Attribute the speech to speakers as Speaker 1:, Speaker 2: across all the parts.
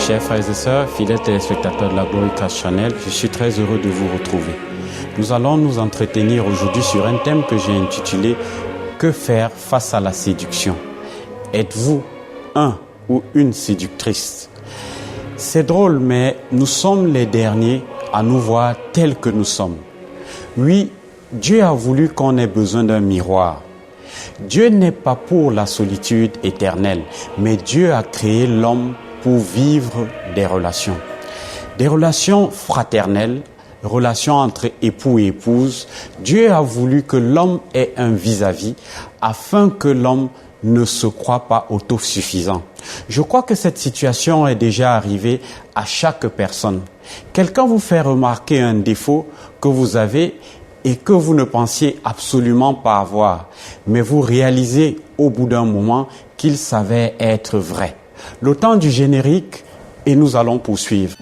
Speaker 1: Chers frères et sœurs, fidèles téléspectateurs de la Gloricast Channel, je suis très heureux de vous retrouver. Nous allons nous entretenir aujourd'hui sur un thème que j'ai intitulé « Que faire face à la séduction ?» Êtes-vous un ou une séductrice? C'est drôle, mais nous sommes les derniers à nous voir tels que nous sommes. Oui, Dieu a voulu qu'on ait besoin d'un miroir. Dieu n'est pas pour la solitude éternelle, mais Dieu a créé l'homme pour vivre des relations fraternelles, relations entre époux et épouse. Dieu a voulu que l'homme ait un vis-à-vis afin que l'homme ne se croit pas autosuffisant. Je crois que cette situation est déjà arrivée à chaque personne. Quelqu'un vous fait remarquer un défaut que vous avez et que vous ne pensiez absolument pas avoir, mais vous réalisez au bout d'un moment qu'il s'avère être vrai. Le temps du générique et nous allons poursuivre.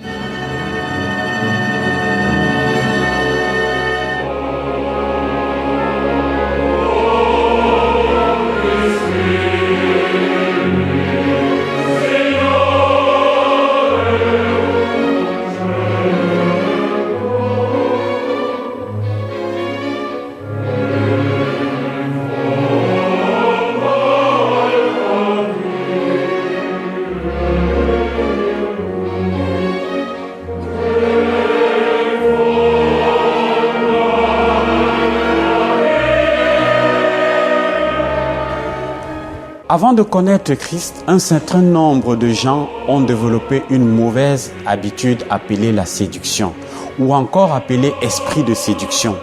Speaker 1: Avant de connaître Christ, un certain nombre de gens ont développé une mauvaise habitude appelée la séduction, ou encore appelée esprit de séduction.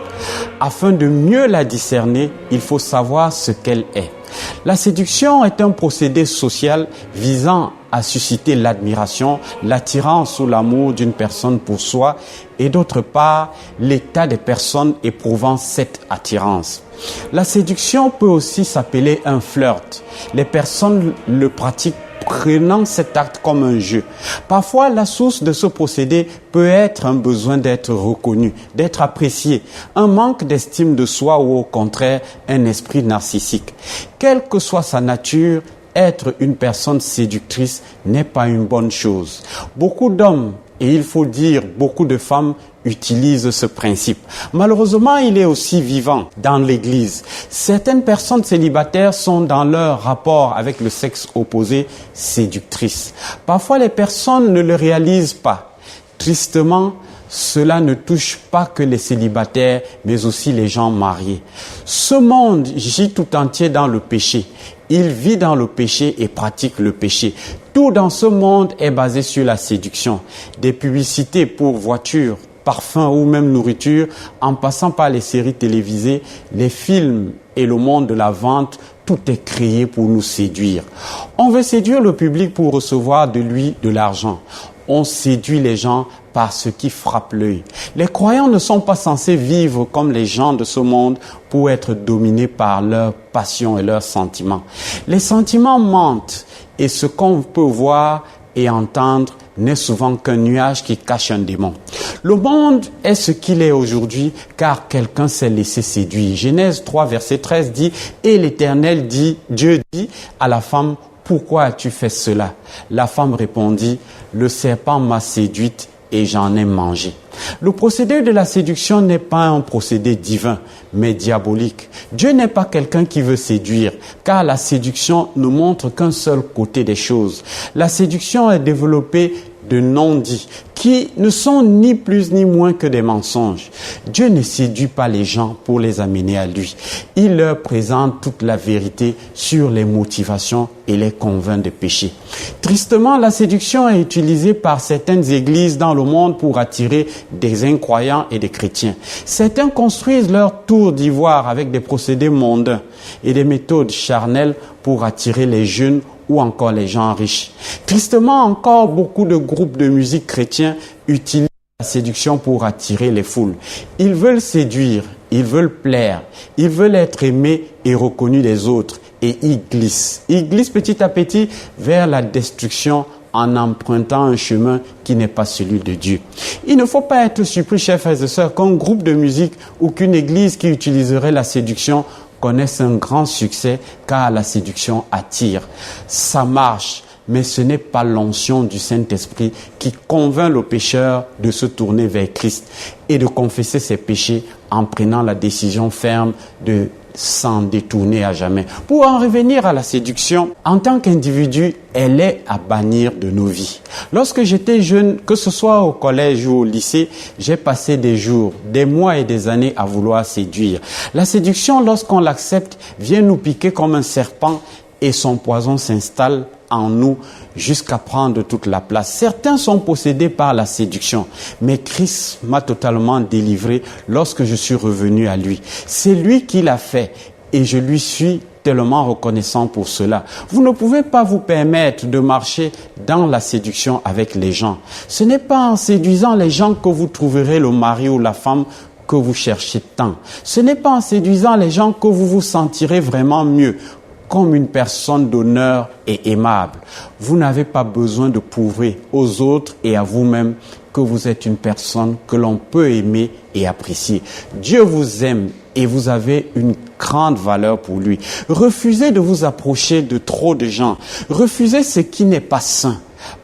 Speaker 1: Afin de mieux la discerner, il faut savoir ce qu'elle est. La séduction est un procédé social visant à susciter l'admiration, l'attirance ou l'amour d'une personne pour soi et d'autre part, l'état des personnes éprouvant cette attirance. La séduction peut aussi s'appeler un flirt. Les personnes le pratiquent prenant cet acte comme un jeu. Parfois, la source de ce procédé peut être un besoin d'être reconnu, d'être apprécié, un manque d'estime de soi ou au contraire, un esprit narcissique. Quelle que soit sa nature, être une personne séductrice n'est pas une bonne chose. Beaucoup d'hommes, et il faut dire beaucoup de femmes, utilisent ce principe. Malheureusement, il est aussi vivant dans l'Église. Certaines personnes célibataires sont dans leur rapport avec le sexe opposé séductrices. Parfois, les personnes ne le réalisent pas. Tristement, cela ne touche pas que les célibataires, mais aussi les gens mariés. Ce monde gît tout entier dans le péché. Il vit dans le péché et pratique le péché. Tout dans ce monde est basé sur la séduction. Des publicités pour voitures, parfums ou même nourriture, en passant par les séries télévisées, les films et le monde de la vente, tout est créé pour nous séduire. On veut séduire le public pour recevoir de lui de l'argent. On séduit les gens par ce qui frappe l'œil. Les croyants ne sont pas censés vivre comme les gens de ce monde pour être dominés par leurs passions et leurs sentiments. Les sentiments mentent et ce qu'on peut voir et entendre n'est souvent qu'un nuage qui cache un démon. Le monde est ce qu'il est aujourd'hui car quelqu'un s'est laissé séduire. Genèse 3, verset 13 dit « Et l'Éternel dit, Dieu dit à la femme, pourquoi as-tu fait cela ?» La femme répondit « Le serpent m'a séduite et j'en ai mangé. » Le procédé de la séduction n'est pas un procédé divin, mais diabolique. Dieu n'est pas quelqu'un qui veut séduire, car la séduction ne montre qu'un seul côté des choses. La séduction est développée de non-dits, qui ne sont ni plus ni moins que des mensonges. Dieu ne séduit pas les gens pour les amener à lui. Il leur présente toute la vérité sur les motivations et les convainc de péché. Tristement, la séduction est utilisée par certaines églises dans le monde pour attirer des incroyants et des chrétiens. Certains construisent leur tour d'ivoire avec des procédés mondains et des méthodes charnelles pour attirer les jeunes ou encore les gens riches. Tristement, encore beaucoup de groupes de musique chrétiens utilisent la séduction pour attirer les foules. Ils veulent séduire, ils veulent plaire, ils veulent être aimés et reconnus des autres. Et ils glissent petit à petit vers la destruction en empruntant un chemin qui n'est pas celui de Dieu. Il ne faut pas être surpris, chers frères et sœurs, qu'un groupe de musique ou qu'une église qui utiliserait la séduction connaissent un grand succès car la séduction attire. Ça marche. mais ce n'est pas l'onction du Saint-Esprit qui convainc le pécheur de se tourner vers Christ et de confesser ses péchés en prenant la décision ferme de s'en détourner à jamais. Pour en revenir à la séduction, en tant qu'individu, elle est à bannir de nos vies. Lorsque j'étais jeune, que ce soit au collège ou au lycée, j'ai passé des jours, des mois et des années à vouloir séduire. La séduction, lorsqu'on l'accepte, vient nous piquer comme un serpent et son poison s'installe en nous jusqu'à prendre toute la place. Certains sont possédés par la séduction, mais Christ m'a totalement délivré lorsque je suis revenu à lui. C'est lui qui l'a fait et je lui suis tellement reconnaissant pour cela. Vous ne pouvez pas vous permettre de marcher dans la séduction avec les gens. Ce n'est pas en séduisant les gens que vous trouverez le mari ou la femme que vous cherchez tant. Ce n'est pas en séduisant les gens que vous vous sentirez vraiment mieux, comme une personne d'honneur et aimable. Vous n'avez pas besoin de prouver aux autres et à vous-même que vous êtes une personne que l'on peut aimer et apprécier. Dieu vous aime et vous avez une grande valeur pour lui. Refusez de vous approcher de trop de gens. Refusez ce qui n'est pas sain,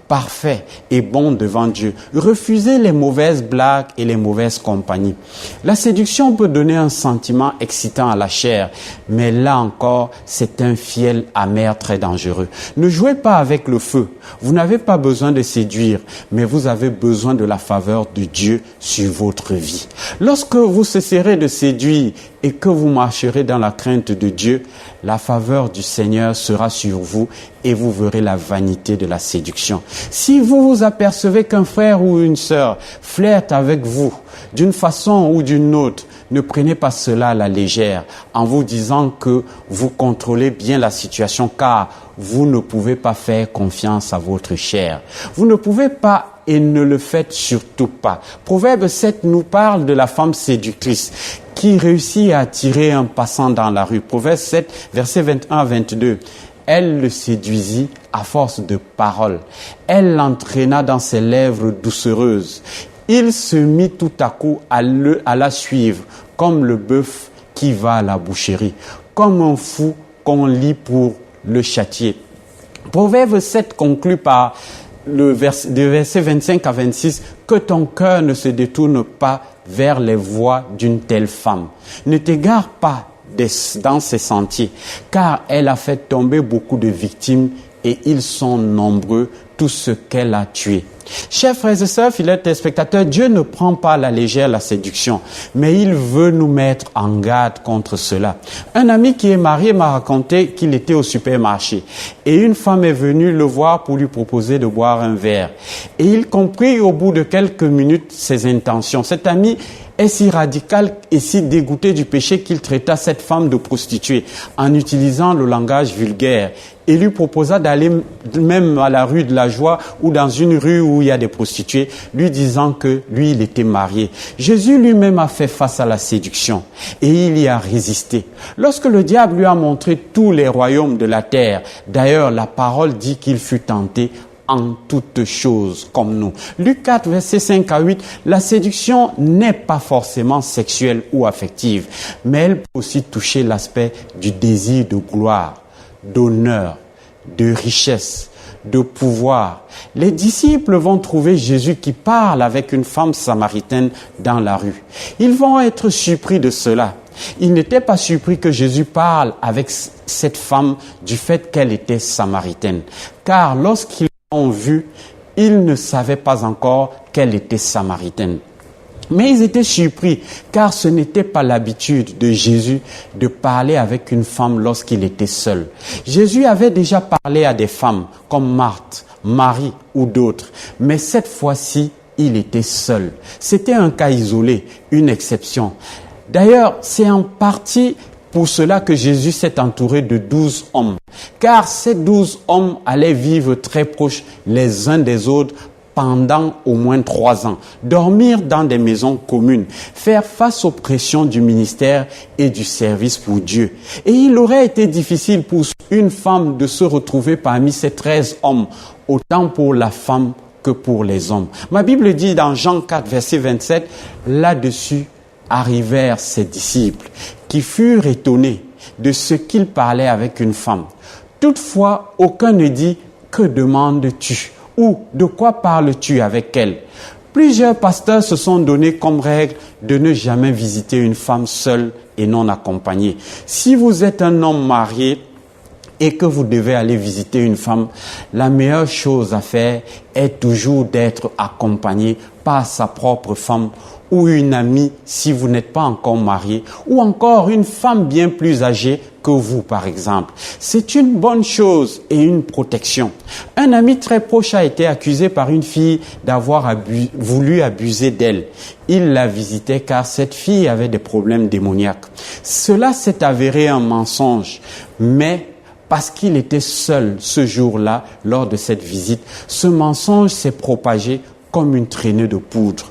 Speaker 1: parfait et bon devant Dieu. Refusez les mauvaises blagues et les mauvaises compagnies. La séduction peut donner un sentiment excitant à la chair, mais là encore, c'est un fiel amer très dangereux. Ne jouez pas avec le feu. Vous n'avez pas besoin de séduire, mais vous avez besoin de la faveur de Dieu sur votre vie. Lorsque vous cesserez de séduire et que vous marcherez dans la crainte de Dieu, la faveur du Seigneur sera sur vous et vous verrez la vanité de la séduction. Si vous vous apercevez qu'un frère ou une sœur flirte avec vous d'une façon ou d'une autre, ne prenez pas cela à la légère en vous disant que vous contrôlez bien la situation car vous ne pouvez pas faire confiance à votre chair. Vous ne pouvez pas et ne le faites surtout pas. Proverbe 7 nous parle de la femme séductrice qui réussit à attirer un passant dans la rue. Proverbe 7, versets 21 à 22. Elle le séduisit à force de paroles. Elle l'entraîna dans ses lèvres doucereuses. Il se mit tout à coup à la suivre, comme le bœuf qui va à la boucherie, comme un fou qu'on lit pour le châtier. Proverbe 7 conclut par de versets 25 à 26, que ton cœur ne se détourne pas vers les voies d'une telle femme. Ne t'égare pas dans ses sentiers, car elle a fait tomber beaucoup de victimes et ils sont nombreux, tous ceux qu'elle a tués. Chers frères et sœurs, fidèles téléspectateurs, Dieu ne prend pas à la légère la séduction, mais il veut nous mettre en garde contre cela. Un ami qui est marié m'a raconté qu'il était au supermarché et une femme est venue le voir pour lui proposer de boire un verre. Et il comprit au bout de quelques minutes ses intentions. Cet ami est si radical et si dégoûté du péché qu'il traita cette femme de prostituée en utilisant le langage vulgaire et lui proposa d'aller même à la rue de la Joie ou dans une rue où il y a des prostituées, lui disant que lui, il était marié. Jésus lui-même a fait face à la séduction et il y a résisté. Lorsque le diable lui a montré tous les royaumes de la terre, d'ailleurs, la parole dit qu'il fut tenté en toutes choses comme nous. Luc 4, versets 5 à 8, la séduction n'est pas forcément sexuelle ou affective, mais elle peut aussi toucher l'aspect du désir de gloire, d'honneur, de richesse, de pouvoir. Les disciples vont trouver Jésus qui parle avec une femme samaritaine dans la rue. Ils vont être surpris de cela. Ils n'étaient pas surpris que Jésus parle avec cette femme du fait qu'elle était samaritaine. Car lorsqu'ils l'ont vue, ils ne savaient pas encore qu'elle était samaritaine. Mais ils étaient surpris, car ce n'était pas l'habitude de Jésus de parler avec une femme lorsqu'il était seul. Jésus avait déjà parlé à des femmes comme Marthe, Marie ou d'autres, mais cette fois-ci, il était seul. C'était un cas isolé, une exception. D'ailleurs, c'est en partie pour cela que Jésus s'est entouré de 12 hommes, car ces 12 hommes allaient vivre très proches les uns des autres pendant au moins 3 ans, dormir dans des maisons communes, faire face aux pressions du ministère et du service pour Dieu. Et il aurait été difficile pour une femme de se retrouver parmi ces 13 hommes, autant pour la femme que pour les hommes. Ma Bible dit dans Jean 4, verset 27, là-dessus arrivèrent ses disciples, qui furent étonnés de ce qu'il parlait avec une femme. Toutefois, aucun ne dit que demandes-tu? Ou de quoi parles-tu avec elle? Plusieurs pasteurs se sont donné comme règle de ne jamais visiter une femme seule et non accompagnée. Si vous êtes un homme marié et que vous devez aller visiter une femme, la meilleure chose à faire est toujours d'être accompagné par sa propre femme ou une amie si vous n'êtes pas encore marié, ou encore une femme bien plus âgée que vous, par exemple. C'est une bonne chose et une protection. Un ami très proche a été accusé par une fille d'avoir voulu abuser d'elle. Il la visitait car cette fille avait des problèmes démoniaques. Cela s'est avéré un mensonge, mais parce qu'il était seul ce jour-là, lors de cette visite, ce mensonge s'est propagé comme une traînée de poudre.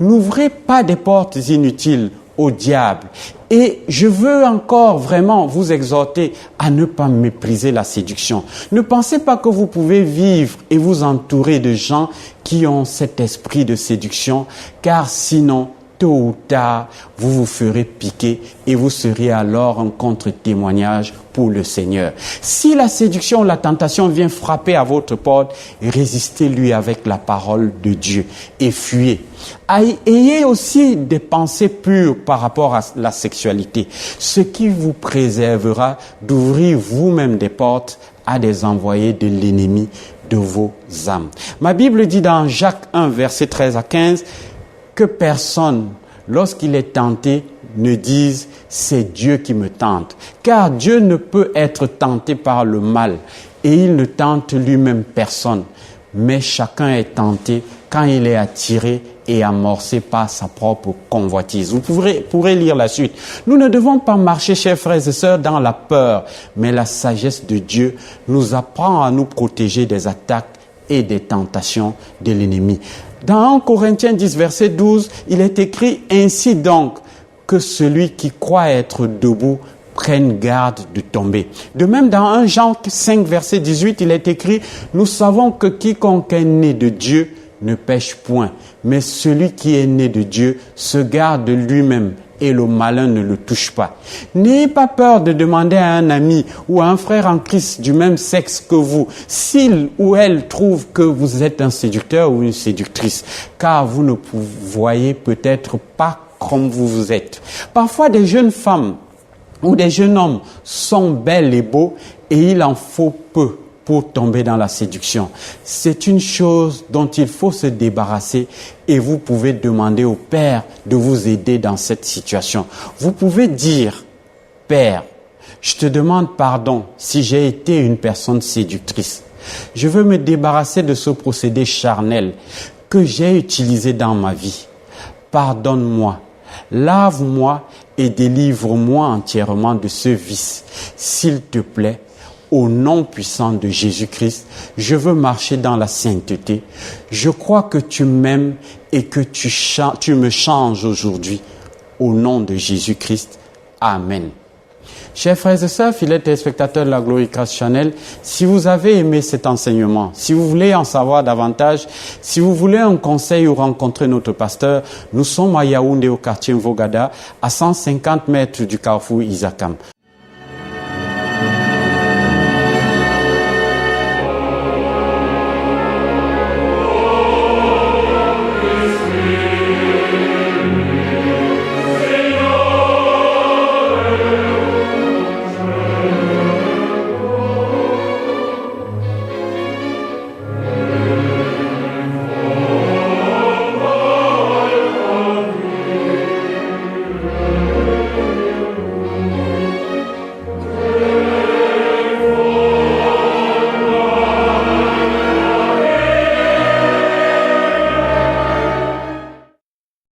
Speaker 1: N'ouvrez pas des portes inutiles au diable. Et je veux encore vraiment vous exhorter à ne pas mépriser la séduction. Ne pensez pas que vous pouvez vivre et vous entourer de gens qui ont cet esprit de séduction, car sinon, tôt ou tard, vous vous ferez piquer et vous serez alors un contre-témoignage pour le Seigneur. Si la séduction ou la tentation vient frapper à votre porte, résistez-lui avec la parole de Dieu et fuyez. Ayez aussi des pensées pures par rapport à la sexualité, ce qui vous préservera d'ouvrir vous-même des portes à des envoyés de l'ennemi de vos âmes. Ma Bible dit dans Jacques 1, verset 13 à 15, que personne, lorsqu'il est tenté, ne dise « c'est Dieu qui me tente ». Car Dieu ne peut être tenté par le mal et il ne tente lui-même personne. Mais chacun est tenté quand il est attiré et amorcé par sa propre convoitise. Vous pourrez lire la suite. Nous ne devons pas marcher, chers frères et sœurs, dans la peur, mais la sagesse de Dieu nous apprend à nous protéger des attaques et des tentations de l'ennemi. Dans 1 Corinthiens 10, verset 12, il est écrit « Ainsi donc que celui qui croit être debout prenne garde de tomber. » De même, dans 1 Jean 5, verset 18, il est écrit « Nous savons que quiconque est né de Dieu ne pêche point, mais celui qui est né de Dieu se garde de lui-même et le malin ne le touche pas. » N'ayez pas peur de demander à un ami ou à un frère en Christ du même sexe que vous s'il ou elle trouve que vous êtes un séducteur ou une séductrice, car vous ne voyez peut-être pas comme vous êtes. Parfois, des jeunes femmes ou des jeunes hommes sont belles et beaux et il en faut peu pour tomber dans la séduction. C'est une chose dont il faut se débarrasser et vous pouvez demander au Père de vous aider dans cette situation. Vous pouvez dire « Père, je te demande pardon si j'ai été une personne séductrice. Je veux me débarrasser de ce procédé charnel que j'ai utilisé dans ma vie. Pardonne-moi, lave-moi et délivre-moi entièrement de ce vice. S'il te plaît, au nom puissant de Jésus-Christ, je veux marcher dans la sainteté. Je crois que tu m'aimes et que tu me changes aujourd'hui. Au nom de Jésus-Christ. Amen. Chers frères et sœurs, fidèles téléspectateurs de la Glorious Channel, si vous avez aimé cet enseignement, si vous voulez en savoir davantage, si vous voulez un conseil ou rencontrer notre pasteur, nous sommes à Yaoundé au quartier Mvogada, à 150 mètres du carrefour Isakam.